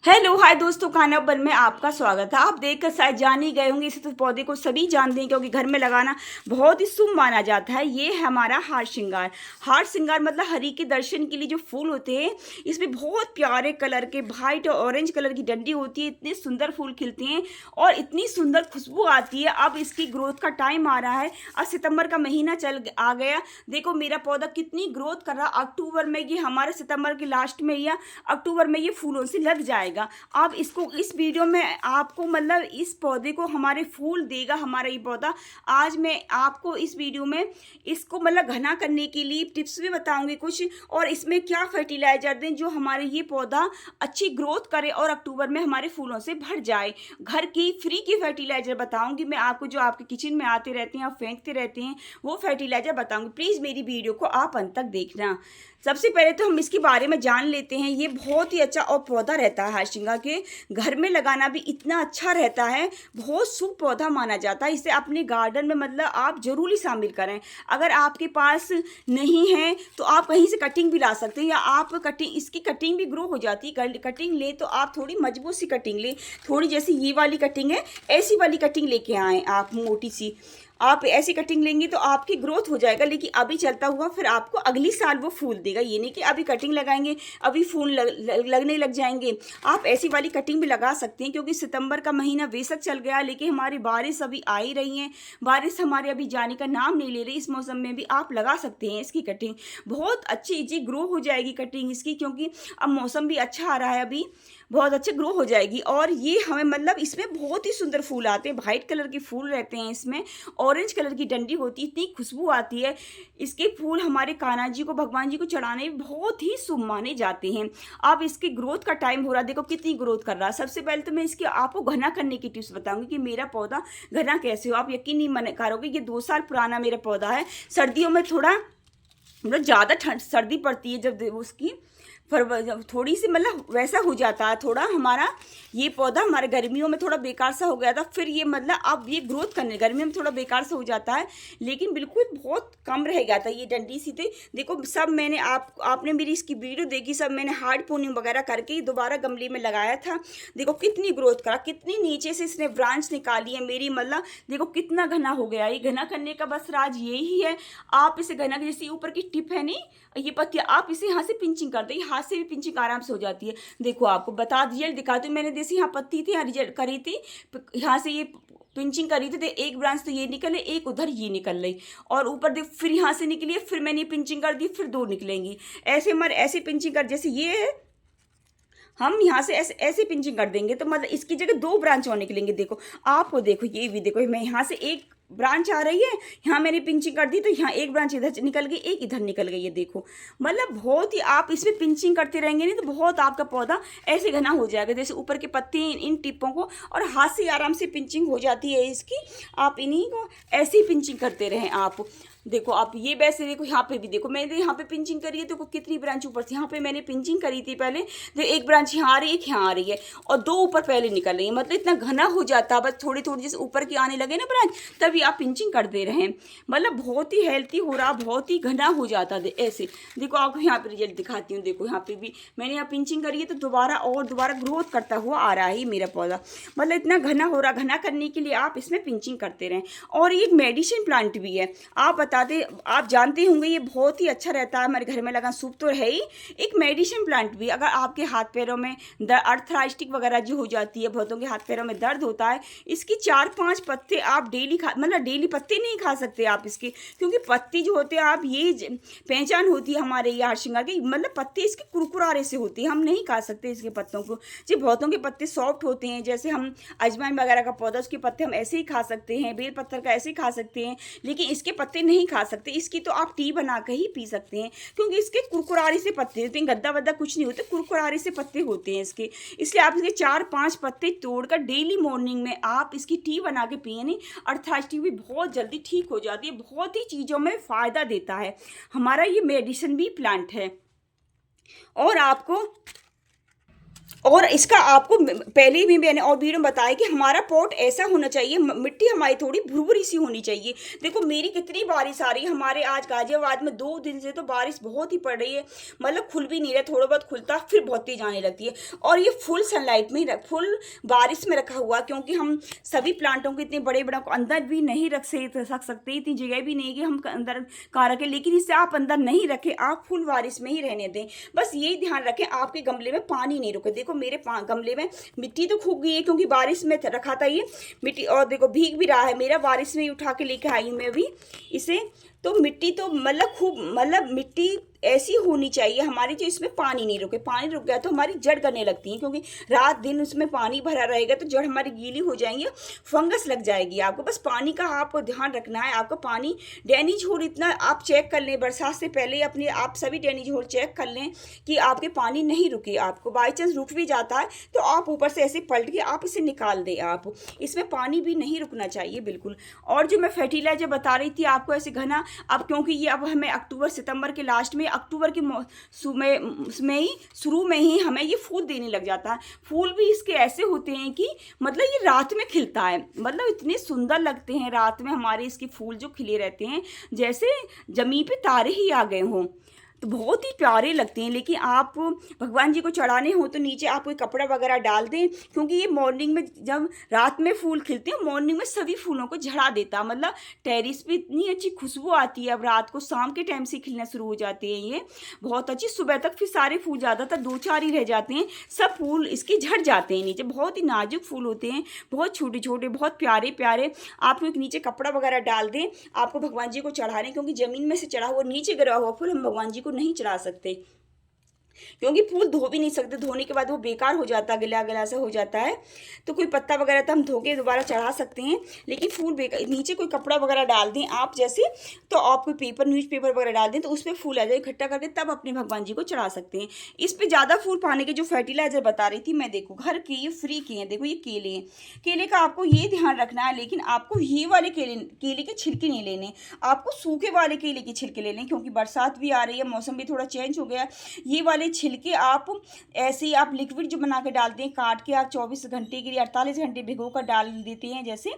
Hello hi दोस्तों, खाना बन में आपका स्वागत है। आप देखकर शायद जान ही गए होंगे, इस तो पौधे को सभी जानते हैं क्योंकि घर में लगाना बहुत ही शुभ माना जाता है। ये है हमारा हार श्रृंगार। हार श्रृंगार मतलब हरि के दर्शन के लिए जो फूल होते हैं, इसमें बहुत प्यारे कलर के वाइट और ऑरेंज कलर की डंडी होती है। इतने सुंदर फूल खिलते हैं और इतनी सुंदर खुशबू आती है। अब इसकी ग्रोथ का टाइम आ रहा है। अब सितंबर का महीना चल आ गया। देखो मेरा पौधा कितनी ग्रोथ कर रहा। अक्टूबर में ये हमारे सितंबर के लास्ट में या अक्टूबर में ये फूलों से लग जाएगा। आप इसको इस वीडियो में आपको मतलब इस पौधे को हमारे फूल देगा हमारा ये पौधा। आज मैं आपको इस वीडियो में इसको मतलब घना करने के लिए टिप्स भी बताऊंगी कुछ, और इसमें क्या फर्टिलाइजर दें जो हमारे ये पौधा अच्छी ग्रोथ करे और अक्टूबर में हमारे फूलों से भर जाए। घर की फ्री की फर्टिलाइजर बताऊंगी मैं आपको, जो आपके किचन में आते रहते हैं और फेंकते रहते हैं, वो फर्टिलाइजर बताऊंगी। प्लीज़ मेरी वीडियो को आप अंत तक देखना। सबसे पहले तो हम इसके बारे में जान लेते हैं। ये बहुत ही अच्छा और पौधा रहता है। हार श्रृंगार के घर में लगाना भी इतना अच्छा रहता है, बहुत शुभ पौधा माना जाता है। इसे अपने गार्डन में मतलब आप जरूर ही शामिल करें। अगर आपके पास नहीं है तो आप कहीं से कटिंग भी ला सकते हैं, या आप इसकी कटिंग भी ग्रो हो जाती है। कटिंग ले तो आप थोड़ी मजबूत सी कटिंग ले, थोड़ी जैसी ये वाली कटिंग है ऐसी वाली कटिंग लेके आए आप, मोटी सी। आप ऐसी कटिंग लेंगे तो आपकी ग्रोथ हो जाएगा, लेकिन अभी चलता हुआ फिर आपको अगली साल वो फूल देगा। ये नहीं कि अभी कटिंग लगाएंगे अभी फूल लगने लग जाएंगे। आप ऐसी वाली कटिंग भी लगा सकते हैं क्योंकि सितंबर का महीना बेशक चल गया, लेकिन हमारी बारिश अभी आ ही रही है। बारिश हमारे अभी जाने का नाम नहीं ले रही। इस मौसम में भी आप लगा सकते हैं इसकी कटिंग। बहुत अच्छी जी ग्रो हो जाएगी कटिंग इसकी, क्योंकि अब मौसम भी अच्छा आ रहा है, अभी बहुत अच्छे ग्रो हो जाएगी। और ये हमें मतलब इसमें बहुत ही सुंदर फूल आते हैं। वाइट कलर के फूल रहते हैं इसमें, ऑरेंज कलर की डंडी होती है, इतनी खुशबू आती है। इसके फूल हमारे कान्हा जी को, भगवान जी को चढ़ाने में बहुत ही शुभ माने जाते हैं। अब इसकी ग्रोथ का टाइम हो रहा है। देखो कितनी ग्रोथ कर रहा है। सबसे पहले तो मैं इसकी आपको घना करने की टिप्स बताऊंगी कि मेरा पौधा घना कैसे हो। आप यकीन नहीं करोगे, ये 2 साल पुराना मेरा पौधा है। सर्दियों में थोड़ा मतलब ज़्यादा ठंड सर्दी पड़ती है जब उसकी थोड़ी सी मतलब वैसा हो जाता है थोड़ा। हमारा ये पौधा हमारे गर्मियों में थोड़ा बेकार सा हो गया था, फिर ये मतलब अब ये ग्रोथ करने गर्मियों में थोड़ा बेकार सा हो जाता है, लेकिन बिल्कुल बहुत कम रह गया था ये डंडी सी थी। देखो सब मैंने आपने मेरी इसकी वीडियो देखी, सब मैंने हार्ड पोनिंग वगैरह करके दोबारा गमले में लगाया था। देखो कितनी ग्रोथ करा, कितनी नीचे से इसने ब्रांच निकाली है मेरी, मतलब देखो कितना घना हो गया। ये घना करने का बस राज यही है। आप इसे घना, जैसे ऊपर की टिप है नहीं ये पत्ती, आप इसे यहाँ से पिंचिंग कर दें, हाथ से भी पिंचिंग आराम से हो जाती है। देखो आपको बता रिजल्ट दिखाती हूँ। मैंने जैसे यहाँ पत्ती थी, यहाँ रिजल्ट करी थी, यहाँ से ये पिंचिंग करी थी, एक ब्रांच तो ये निकले, एक उधर ये निकल रही, और ऊपर देख फिर यहाँ से निकली, फिर मैंने पिंचिंग कर दी, फिर 2 निकलेंगी। ऐसे हमारे ऐसे पिंचिंग कर, जैसे ये है, हम यहाँ से ऐसे ऐसे पिंचिंग कर देंगे तो मतलब इसकी जगह 2 ब्रांच और निकलेंगे। देखो आपको, देखो ये भी देखो, मैं यहाँ से एक ब्रांच आ रही है, यहाँ मैंने पिंचिंग कर दी तो यहाँ एक ब्रांच इधर निकल गई, एक इधर निकल गई है। देखो मतलब बहुत ही आप इसमें पिंचिंग करते रहेंगे नहीं तो बहुत आपका पौधा ऐसे घना हो जाएगा। जैसे ऊपर के पत्ते इन टिप्पों को, और हाथ से आराम से पिंचिंग हो जाती है इसकी। आप इन्हीं को ऐसे ही पिंचिंग करते रहें आप। देखो आप ये वैसे देखो, यहाँ पे भी देखो मैंने यहाँ पे पिंचिंग करी है, देखो कितनी ब्रांच ऊपर से, यहाँ पे मैंने पिंचिंग करी थी पहले, तो एक ब्रांच यहाँ आ रही है, एक यहाँ आ रही है, और 2 ऊपर पहले निकल रही है। मतलब इतना घना हो जाता है, बस थोड़ी थोड़ी जैसे ऊपर की आने लगे ना ब्रांच, तभी आप पिंचिंग कर दे रहे हैं। मतलब बहुत ही हेल्थी हो रहा, बहुत ही घना हो जाता है ऐसे। देखो आपको यहाँ पे रिजल्ट दिखाती हूँ। देखो यहाँ पे भी मैंने यहाँ पिंचिंग करी है तो दोबारा ग्रोथ करता हुआ आ रहा है मेरा पौधा। मतलब इतना घना हो रहा। घना करने के लिए आप इसमें पिंचिंग करते रहें। और ये एक मेडिसिन प्लांट भी है। आप जानते होंगे ये बहुत ही अच्छा रहता है, हमारे घर में लगा सूप तो है ही। एक मेडिसिन प्लांट भी, अगर आपके हाथ पैरों में अर्थराइटिक वगैरह जो हो जाती है, बहुतों के हाथ पैरों में दर्द होता है, इसकी 4-5 पत्ते आप डेली मतलब डेली पत्ते नहीं खा सकते आप इसके, क्योंकि पत्ती जो होते हैं आप ये पहचान होती है हमारे ये हार श्रृंगार की, मतलब पत्ते इसके कुरकुरारे से होती है, हम नहीं खा सकते इसके पत्तों को। जी बहुतों के पत्ते सॉफ्ट होते हैं, जैसे हम अजवाइन वगैरह का पौधा उसके पत्ते हम ऐसे ही खा सकते हैं, बेल पत्थर का ऐसे ही खा सकते हैं, लेकिन इसके पत्ते नहीं खा सकते। इसकी तो आप टी बना कर ही पी सकते हैं, क्योंकि इसके कुरकुरारे से पत्ते होते हैं, गद्दा वद्दा कुछ नहीं होते, कुरकुरारे से पत्ते होते हैं इसके। इसलिए आप इसके 4-5 पत्ते तोड़कर डेली मॉर्निंग में आप इसकी टी बना के पिए नहीं, अर्थराइटिस भी बहुत जल्दी ठीक हो जाती है। बहुत ही चीज़ों में फ़ायदा देता है हमारा ये मेडिसिन भी प्लांट है। और आपको और इसका आपको पहले भी मैंने और वीडियो में बताया कि हमारा पॉट ऐसा होना चाहिए, मिट्टी हमारी थोड़ी भुरभुरी सी होनी चाहिए। देखो मेरी कितनी बारिश आ रही है, हमारे आज गाजियाबाद में 2 दिन से तो बारिश बहुत ही पड़ रही है, मतलब खुल भी नहीं रहा, थोड़ा बहुत खुलता फिर बहुत तेज आने लगती है। और ये फुल सनलाइट में ही फुल बारिश में रखा हुआ, क्योंकि हम सभी प्लांटों को इतने बड़े बड़े अंदर भी नहीं रख सकते, इतनी जगह भी नहीं कि हम अंदर कहाँ रखें, लेकिन इससे आप अंदर नहीं रखें, आप फुल बारिश में ही रहने दें। बस यही ध्यान रखें आपके गमले में पानी नहीं रुके। देखो मेरे गमले में मिट्टी तो खूब गई है, क्योंकि बारिश में रखा था ये मिट्टी, और देखो भीग भी रहा है मेरा, बारिश में ही उठा के लेके आई हूँ मैं अभी इसे। तो मिट्टी तो मतलब खूब, मतलब मिट्टी ऐसी होनी चाहिए हमारी जो इसमें पानी नहीं रुके। पानी रुक गया तो हमारी जड़ करने लगती है, क्योंकि रात दिन उसमें पानी भरा रहेगा तो जड़ हमारी गीली हो जाएंगी, फंगस लग जाएगी। आपको बस पानी का आपको ध्यान रखना है। आपको पानी ड्रेनेज होल इतना आप चेक कर लें, बरसात से पहले अपने आप सभी ड्रेनेज होल चेक कर लें कि आपके पानी नहीं रुके। आपको बाई चांस रुक भी जाता है तो आप ऊपर से ऐसे पलट के आप इसे निकाल दें। आप इसमें पानी भी नहीं रुकना चाहिए बिल्कुल। और जो मैं फर्टिलाइजर बता रही थी आपको ऐसे घना, अब क्योंकि ये अब हमें अक्टूबर सितंबर के लास्ट में, अक्टूबर के में ही शुरू में ही हमें ये फूल देने लग जाता है। फूल भी इसके ऐसे होते हैं कि मतलब ये रात में खिलता है, मतलब इतने सुंदर लगते हैं रात में हमारे इसके फूल जो खिले रहते हैं, जैसे जमीन पे तारे ही आ गए हों, तो बहुत ही प्यारे लगते हैं। लेकिन आप भगवान जी को चढ़ाने हो तो नीचे आप कोई कपड़ा वगैरह डाल दें, क्योंकि ये मॉर्निंग में जब रात में फूल खिलते हैं, मॉर्निंग में सभी फूलों को झड़ा देता, मतलब टेरिस पे इतनी अच्छी खुशबू आती है। अब रात को शाम के टाइम से खिलना शुरू हो जाते हैं ये बहुत अच्छी, सुबह तक फिर सारे फूल ज़्यादातर 2-4 ही रह जाते हैं, सब फूल इसके झड़ जाते हैं नीचे। बहुत ही नाजुक फूल होते हैं, बहुत छोटे छोटे, बहुत प्यारे प्यारे। आप एक नीचे कपड़ा वगैरह डाल दें आपको भगवान जी को चढ़ाने, क्योंकि ज़मीन में से चढ़ा हुआ नीचे गिरा हुआ फूल हम भगवान जी को नहीं चढ़ा सकते, क्योंकि फूल धो भी नहीं सकते, धोने के बाद वो बेकार हो जाता है, गिला गिला सा हो जाता है। तो कोई पत्ता वगैरह तो हम धो के दोबारा चढ़ा सकते हैं, लेकिन फूल बेकार, नीचे कोई कपड़ा वगैरह डाल दें आप जैसे, तो आप कोई पेपर न्यूज़पेपर वगैरह डाल दें तो उसमें फूल आ जाए इकट्ठा करके, तब अपने भगवान जी को चढ़ा सकते हैं। इस पर ज़्यादा फूल पाने के जो फर्टिलाइजर बता रही थी मैं, देखो घर के ये फ्री के हैं, देखो ये केले हैं, केले का आपको ये ध्यान रखना है, लेकिन आपको ये वाले केले के छिलके नहीं लेने, आपको सूखे वाले केले के छिलके ले लें, क्योंकि बरसात भी आ रही है, मौसम भी थोड़ा चेंज हो गया। ये वाले छिलके आप ऐसे ही आप लिक्विड जो बना के डालते हैं, काट के आप 24 घंटे के लिए 48 घंटे भिगो कर डाल देते हैं जैसे,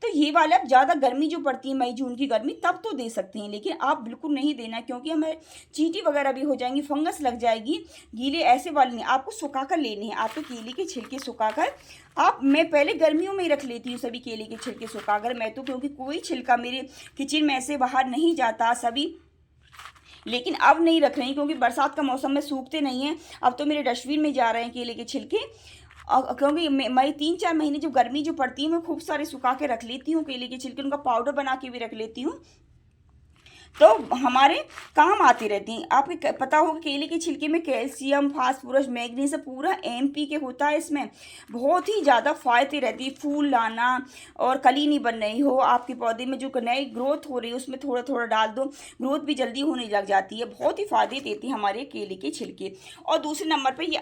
तो ये वाले आप ज़्यादा गर्मी जो पड़ती है मई जून की गर्मी तब तो दे सकते हैं, लेकिन आप बिल्कुल नहीं देना, क्योंकि हमें चींटी वगैरह भी हो जाएंगी, फंगस लग जाएगी। गीले ऐसे वाले नहीं, आपको सुखा कर लेने हैं। आपको केले के छिलके सुखा कर मैं पहले गर्मियों में ही रख लेती हूँ सभी केले के छिलके सुखा कर, मैं तो, क्योंकि कोई छिलका मेरे किचन में ऐसे बाहर नहीं जाता सभी, लेकिन अब नहीं रख रही क्योंकि बरसात का मौसम में सूखते नहीं हैं, अब तो मेरे डस्टबिन में जा रहे हैं केले के छिलके। क्योंकि मैं 3-4 महीने जो गर्मी जो पड़ती है मैं खूब सारे सुखा के रख लेती हूँ केले के छिलके, उनका पाउडर बना के भी रख लेती हूँ, तो हमारे काम आती रहती हैं। आपको पता होगा केले के छिलके में कैल्शियम, फास्फोरस, मैग्नीशियम पूरा MP के होता है, इसमें बहुत ही ज़्यादा फ़ायदे रहती है। फूल लाना और कली नहीं बन रही हो, आपके पौधे में जो नई ग्रोथ हो रही है उसमें थोड़ा थोड़ा डाल दो, ग्रोथ भी जल्दी होने लग जाती है। बहुत ही फ़ायदे देती है हमारे केले के छिलके। और दूसरे नंबर पर ये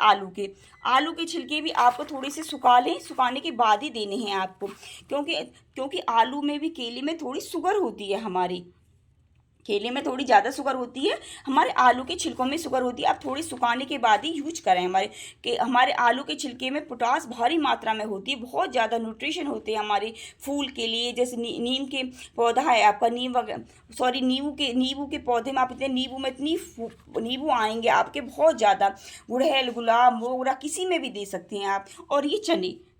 आलू के छिलके भी आपको थोड़े से सुखा लें, सुखाने के बाद ही देने हैं आपको, क्योंकि आलू में भी, केले में थोड़ी शुगर होती है, हमारी केले में थोड़ी ज़्यादा शुगर होती है, हमारे आलू के छिलकों में शुगर होती है। आप थोड़ी सुखाने के बाद ही यूज करें। हमारे आलू के छिलके में पोटास भारी मात्रा में होती है, बहुत ज़्यादा न्यूट्रिशन होते हैं हमारे फूल के लिए। जैसे नीम के पौधा है आपका, नींबू के पौधे में आप इतने नींबू में इतनी नींबू आएंगे आपके बहुत ज़्यादा, गुड़हल, गुलाब, मोगरा किसी में भी दे सकते हैं आप। और ये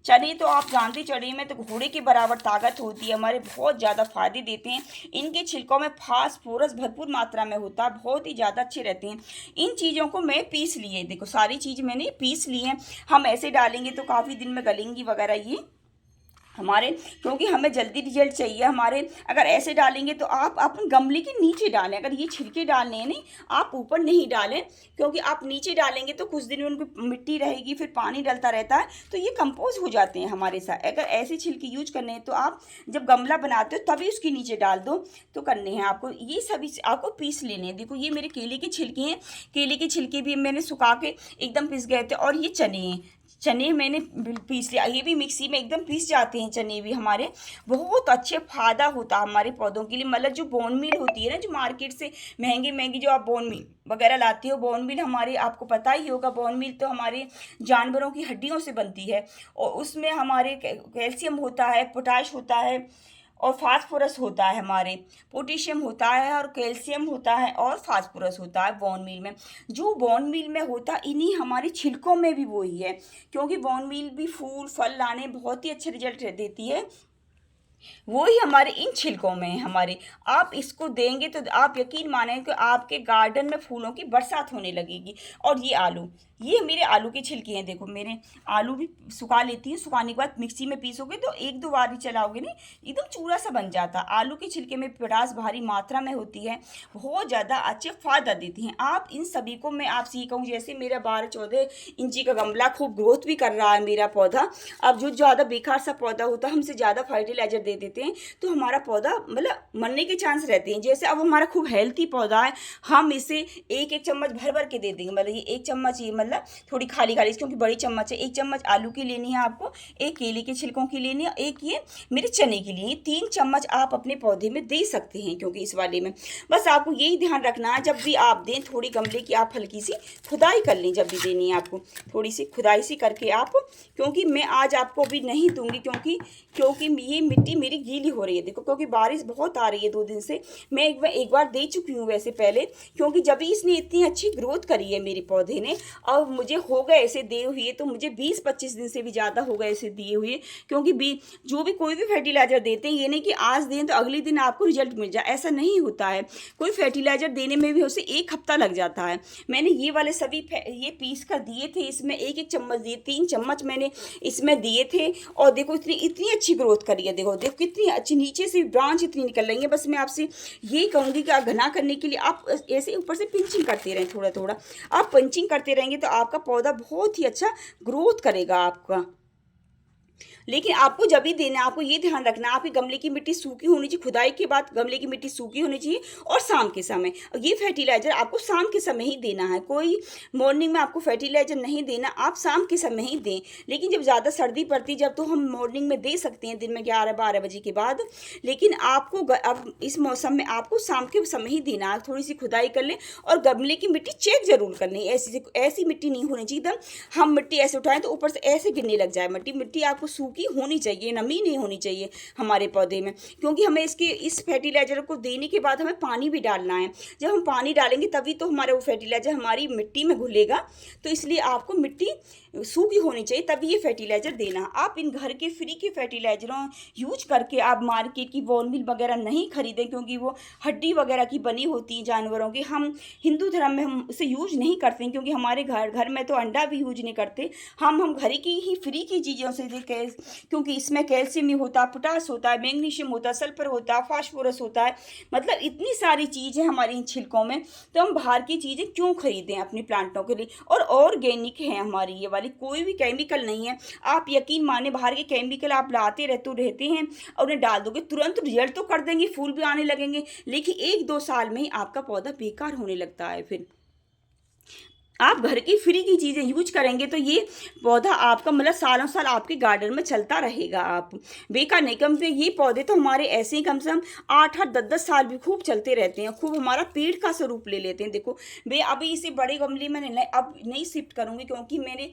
चने तो आप जानते, चने में तो घोड़े के बराबर ताकत होती है, हमारे बहुत ज़्यादा फायदे देते हैं। इनके छिलकों में फास्फोरस भरपूर मात्रा में होता है, बहुत ही ज़्यादा अच्छे रहते हैं। इन चीज़ों को मैं पीस लिए, देखो सारी चीज़ मैंने पीस ली हैं। हम ऐसे डालेंगे तो काफ़ी दिन में गलेंगी वगैरह ये हमारे, क्योंकि हमें जल्दी रिजल्ट चाहिए हमारे। अगर ऐसे डालेंगे तो आप अपने गमले के नीचे डालें, अगर ये छिलके डालने हैं नहीं, आप ऊपर नहीं डालें, क्योंकि आप नीचे डालेंगे तो कुछ दिन में उनको मिट्टी रहेगी, फिर पानी डलता रहता है तो ये कंपोज हो जाते हैं हमारे साथ। अगर ऐसे छिलके यूज करने हैं तो आप जब गमला बनाते हो तभी उसके नीचे डाल दो, तो करने हैं आपको ये सभी आपको पीस लेने हैं। देखो ये मेरे केले के छिलके हैं, केले के छिलके भी मैंने सुखा के एकदम पिस गए थे। और ये चने हैं, चने मैंने पीस लिया, ये भी मिक्सी में एकदम पीस जाते हैं चने भी हमारे, बहुत अच्छे फ़ायदा होता है हमारे पौधों के लिए। मतलब जो बोन मील होती है ना, जो मार्केट से महंगी महंगी जो आप बोन मील वगैरह लाती हो, बोन मील हमारे आपको पता ही होगा, बोन मील तो हमारे जानवरों की हड्डियों से बनती है और उसमें हमारे कैल्शियम होता है, पोटाश होता है और फास्फोरस होता है, हमारे पोटेशियम होता है और कैल्शियम होता है और फास्फोरस होता है बोन मील में। जो बोन मील में होता इन्हीं हमारे छिलकों में भी वही है, क्योंकि बोन मील भी फूल फल लाने बहुत ही अच्छे रिजल्ट देती है, वो ही हमारे इन छिलकों में है हमारे। आप इसको देंगे तो आप यकीन माने कि आपके गार्डन में फूलों की बरसात होने लगेगी। और ये आलू, ये मेरे आलू के छिलके हैं, देखो मेरे आलू भी सुखा लेती है, सुखाने के बाद मिक्सी में पीसोगे तो एक दो बार ही चलाओगे नहीं, एकदम चूरा सा बन जाता। आलू के छिलके में पोटाश भारी मात्रा में होती है, बहुत ज़्यादा अच्छे फायदा देती हैं। आप इन सभी को मैं आपसे ये कहूँ, जैसे मेरा 12-14 इंची का गमला खूब ग्रोथ भी कर रहा है मेरा पौधा। अब जो ज़्यादा बेकार सा पौधा होता है, हमसे ज़्यादा फर्टिलाइजर दे देते हैं तो हमारा पौधा मतलब मरने के चांस रहते हैं। जैसे अब हमारा खूब हेल्थी पौधा है, हम इसे एक एक चम्मच भर भर के दे देंगे, मतलब ये एक चम्मच, ये मतलब थोड़ी खाली खाली, क्योंकि बड़ी चम्मच है। एक चम्मच आलू की लेनी है आपको, एक केले के छिलकों की लेनी है, एक ये मेरे चने की लेनी है। 3 चम्मच आप अपने पौधे में दे सकते हैं, क्योंकि इस वाले में बस आपको यही ध्यान रखना है, जब भी आप दें थोड़ी गमले की आप हल्की सी खुदाई कर लें। जब भी देनी है आपको थोड़ी सी खुदाई सी करके आप, क्योंकि मैं आज आपको भी नहीं दूंगी, क्योंकि ये मिट्टी मेरी गीली हो रही है, देखो, क्योंकि बारिश बहुत आ रही है 2 दिन से। मैं एक बार दे चुकी हूँ वैसे पहले, क्योंकि जब इसने इतनी अच्छी ग्रोथ करी है मेरे पौधे ने, और मुझे हो गए ऐसे दिए हुए, तो मुझे 20-25 दिन से भी ज़्यादा हो गए ऐसे दिए हुए। क्योंकि जो भी कोई भी फर्टिलाइजर देते हैं, ये नहीं कि आज दें तो अगले दिन आपको रिजल्ट मिल जाए, ऐसा नहीं होता है। कोई फर्टिलाइजर देने में भी उसे 1 हफ्ता लग जाता है। मैंने ये वाले सभी ये पीस कर दिए थे, इसमें एक एक चम्मच दिए, 3 चम्मच मैंने इसमें दिए थे। और देखो इतनी अच्छी ग्रोथ करी है, देखो कितनी अच्छी, नीचे से ब्रांच इतनी निकल रही है। बस मैं आपसे ये कहूँगी कि आप घना करने के लिए आप ऐसे ऊपर से पिंचिंग करते रहें, थोड़ा थोड़ा आप पिंचिंग करते रहेंगे तो आपका पौधा बहुत ही अच्छा ग्रोथ करेगा आपका। लेकिन आपको जब भी देना है, आपको ये ध्यान रखना है, आपकी गमले की मिट्टी सूखी होनी चाहिए, खुदाई के बाद गमले की मिट्टी सूखी होनी चाहिए, और शाम के समय ये फर्टिलाइजर आपको शाम के समय ही देना है। कोई मॉर्निंग में आपको फर्टिलाइजर नहीं देना, आप शाम के समय ही दें। लेकिन जब ज़्यादा सर्दी पड़ती जब, तो हम मॉर्निंग में दे सकते हैं, दिन में 11-12 बजे के बाद। लेकिन आपको अब इस मौसम में आपको शाम के समय ही देना है। थोड़ी सी खुदाई कर लें और गमले की मिट्टी चेक जरूर कर लें, ऐसी मिट्टी नहीं होनी चाहिए एकदम हम मिट्टी ऐसे उठाएं तो ऊपर से ऐसे गिरने लग जाए। मिट्टी आपको सूखी होनी चाहिए, नमी नहीं होनी चाहिए हमारे पौधे में, क्योंकि हमें इस फर्टिलाइजर को देने के बाद हमें पानी भी डालना है। जब हम पानी डालेंगे तभी तो हमारा वो फर्टिलाइजर हमारी मिट्टी में घुलेगा। तो इसलिए आपको मिट्टी सूखी होनी चाहिए, तभी ये फर्टिलाइजर देना। आप इन घर के फ्री के फर्टिलाइजरों यूज करके आप मार्केट की बोन मील वगैरह नहीं खरीदें, क्योंकि वो हड्डी वगैरह की बनी होती है जानवरों की। हम हिंदू धर्म में हम उसे यूज नहीं करते, क्योंकि हमारे घर में तो अंडा भी यूज नहीं करते। हम घर की ही फ्री की चीज़ों से देखें, क्योंकि इसमें कैल्शियम ही होता है, पोटास होता है, मैग्नीशियम होता है, सल्फर होता है, फास्फोरस होता है, मतलब इतनी सारी चीज़ें हमारी इन छिलकों में। तो हम बाहर की चीज़ें क्यों खरीदें अपने प्लांटों के लिए। और ऑर्गेनिक है हमारी ये वाली, कोई भी केमिकल नहीं है। आप यकीन माने, बाहर के केमिकल आप लाते रहते हैं और उन्हें डाल दोगे, तुरंत रिजल्ट तो कर देंगे, फूल भी आने लगेंगे, लेकिन 1-2 साल में ही आपका पौधा बेकार होने लगता है। फिर आप घर की फ्री की चीज़ें यूज करेंगे तो ये पौधा आपका मतलब सालों साल आपके गार्डन में चलता रहेगा, आप बेकार नहीं। कम से ये पौधे तो हमारे ऐसे ही कम से कम 8-8, 10-10 साल भी खूब चलते रहते हैं, खूब हमारा पेड़ का स्वरूप ले लेते हैं। देखो अभी इसे बड़े गमले में अब नहीं शिफ्ट करूँगी, क्योंकि मेरे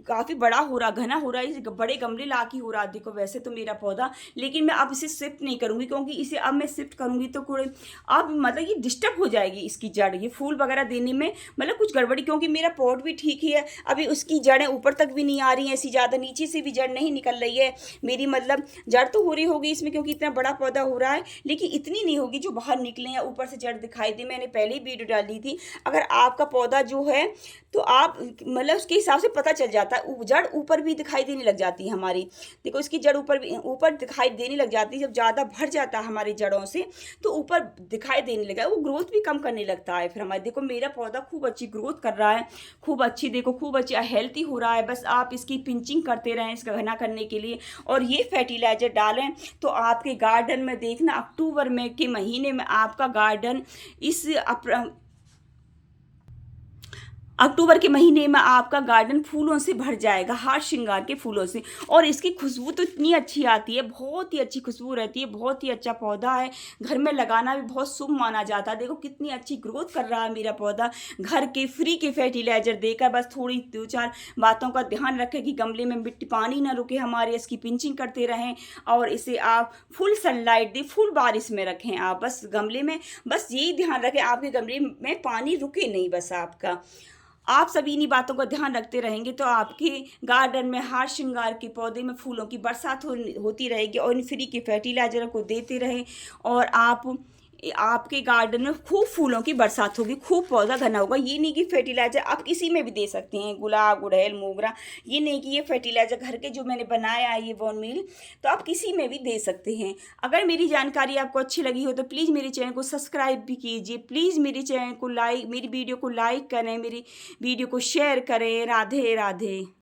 काफ़ी बड़ा हो रहा, घना हो रहा है, इसे बड़े गमले ला के हो रहा। देखो वैसे तो मेरा पौधा, लेकिन मैं अब इसे शिफ्ट नहीं करूँगी, क्योंकि इसे अब मैं शिफ्ट करूँगी तो कोई अब मतलब ये डिस्टर्ब हो जाएगी इसकी जड़, ये फूल वगैरह देने में मतलब कुछ गड़बड़ी, क्योंकि मेरा पॉट भी ठीक ही है, अभी उसकी जड़ें ऊपर तक भी नहीं आ रही हैं, ऐसी ज़्यादा नीचे से भी जड़ नहीं निकल रही है मेरी, मतलब जड़ तो हो रही होगी इसमें, क्योंकि इतना बड़ा पौधा हो रहा है, लेकिन इतनी नहीं होगी जो बाहर निकले या ऊपर से जड़ दिखाई दे। मैंने पहले ही वीडियो डाली थी, अगर आपका पौधा जो है तो आप मतलब उसके हिसाब से पता चल जाता है, जड़ ऊपर भी दिखाई देने लग जाती है हमारी। देखो इसकी जड़ ऊपर दिखाई देने लग जाती है, जब ज़्यादा भर जाता है हमारी जड़ों से तो ऊपर दिखाई देने लगा, वो ग्रोथ भी कम करने लगता है फिर हमारे। देखो मेरा पौधा खूब अच्छी ग्रोथ कर रहा है, खूब अच्छी, देखो खूब अच्छी हेल्थी हो रहा है। बस आप इसकी पिंचिंग करते रहें इसका घना करने के लिए, और ये फर्टिलाइजर डालें तो आपके गार्डन में देखना अक्टूबर में के महीने में आपका गार्डन अक्टूबर के महीने में आपका गार्डन फूलों से भर जाएगा, हार श्रृंगार के फूलों से। और इसकी खुशबू तो इतनी अच्छी आती है, बहुत ही अच्छी खुशबू रहती है, बहुत ही अच्छा पौधा है। घर में लगाना भी बहुत शुभ माना जाता है। देखो कितनी अच्छी ग्रोथ कर रहा है मेरा पौधा। घर के फ्री के फर्टिलाइजर देकर, बस थोड़ी 2-4 बातों का ध्यान रखें कि गमले में मिट्टी पानी ना रुके हमारे, इसकी पिंचिंग करते रहें और इसे आप फुल सनलाइट दें, फुल बारिश में रखें आप। बस गमले में बस यही ध्यान रखें आपके गमले में पानी रुके नहीं, बस आपका। आप सभी इन्हीं बातों का ध्यान रखते रहेंगे तो आपके गार्डन में हार श्रृंगार के पौधे में फूलों की बरसात होती रहेगी और इन फ्री के फर्टिलाइजर को देते रहें और आपके गार्डन में खूब फूलों की बरसात होगी, खूब पौधा घना होगा। ये नहीं कि फर्टिलाइजर आप किसी में भी दे सकते हैं, गुलाब, गुड़हल, मोगरा, ये नहीं कि ये फर्टिलाइजर घर के जो मैंने बनाया है ये बोन मील, तो आप किसी में भी दे सकते हैं। अगर मेरी जानकारी आपको अच्छी लगी हो तो प्लीज़ मेरे चैनल को सब्सक्राइब भी कीजिए, प्लीज़ मेरे चैनल को मेरी वीडियो को लाइक करें, मेरी वीडियो को शेयर करें। राधे राधे।